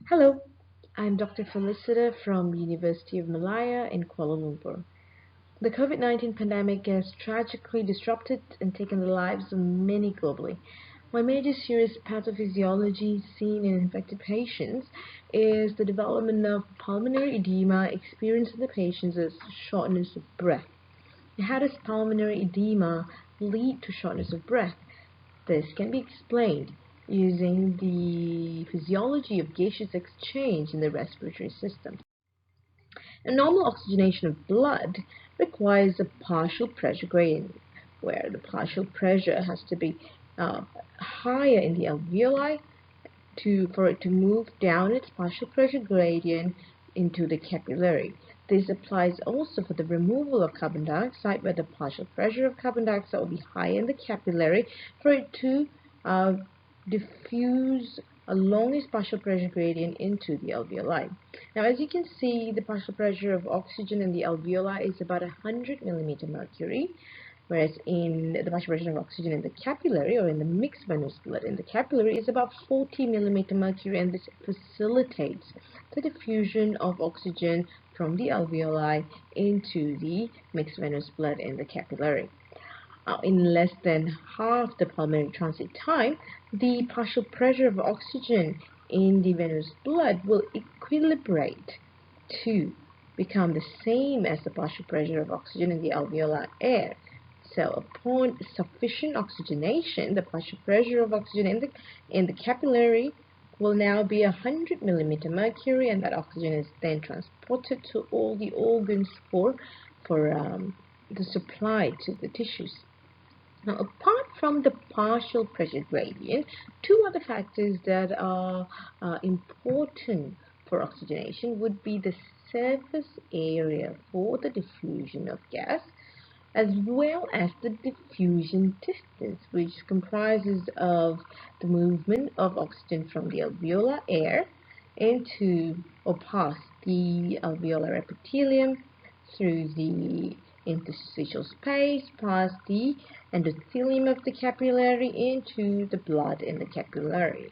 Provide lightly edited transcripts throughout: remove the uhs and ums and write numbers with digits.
Hello, I'm Dr. Felicita from University of Malaya in Kuala Lumpur. The COVID-19 pandemic has tragically disrupted and taken the lives of many globally. One major serious pathophysiology seen in infected patients is the development of pulmonary edema experienced in the patients as shortness of breath. How does pulmonary edema lead to shortness of breath? This can be explained using the physiology of gaseous exchange in the respiratory system. A normal oxygenation of blood requires a partial pressure gradient, where the partial pressure has to be higher in the alveoli for it to move down its partial pressure gradient into the capillary. This applies also for the removal of carbon dioxide, where the partial pressure of carbon dioxide will be high in the capillary for it to uh, diffuse along its partial pressure gradient into the alveoli. Now, as you can see, the partial pressure of oxygen in the alveoli is about 100 millimeter mercury, whereas in the partial pressure of oxygen in the capillary or in the mixed venous blood in the capillary is about 40 millimeter mercury, and this facilitates the diffusion of oxygen from the alveoli into the mixed venous blood in the capillary. In less than half the pulmonary transit time, the partial pressure of oxygen in the venous blood will equilibrate to become the same as the partial pressure of oxygen in the alveolar air. So upon sufficient oxygenation, the partial pressure of oxygen in the capillary will now be 100 millimeter mercury, and that oxygen is then transported to all the organs for the supply to the tissues. Now, apart from the partial pressure gradient, two other factors that are important for oxygenation would be the surface area for the diffusion of gas, as well as the diffusion distance, which comprises of the movement of oxygen from the alveolar air into or past the alveolar epithelium through the interstitial space, past the endothelium of the capillary into the blood in the capillary.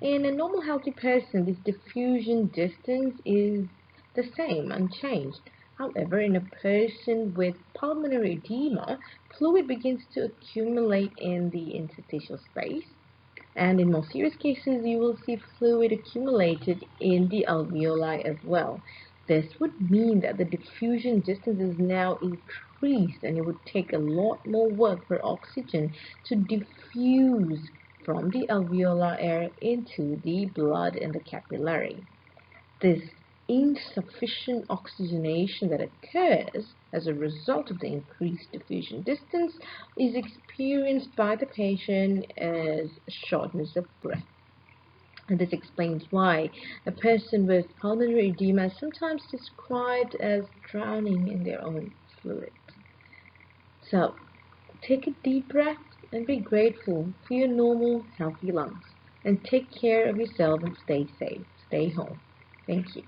In a normal healthy person, this diffusion distance is the same, unchanged. However, in a person with pulmonary edema, fluid begins to accumulate in the interstitial space, and in more serious cases, you will see fluid accumulated in the alveoli as well. This would mean that the diffusion distance is now increased, and it would take a lot more work for oxygen to diffuse from the alveolar air into the blood in the capillary. This insufficient oxygenation that occurs as a result of the increased diffusion distance is experienced by the patient as shortness of breath. And this explains why a person with pulmonary edema is sometimes described as drowning in their own fluid. So, take a deep breath and be grateful for your normal, healthy lungs. And take care of yourself and stay safe. Stay home. Thank you.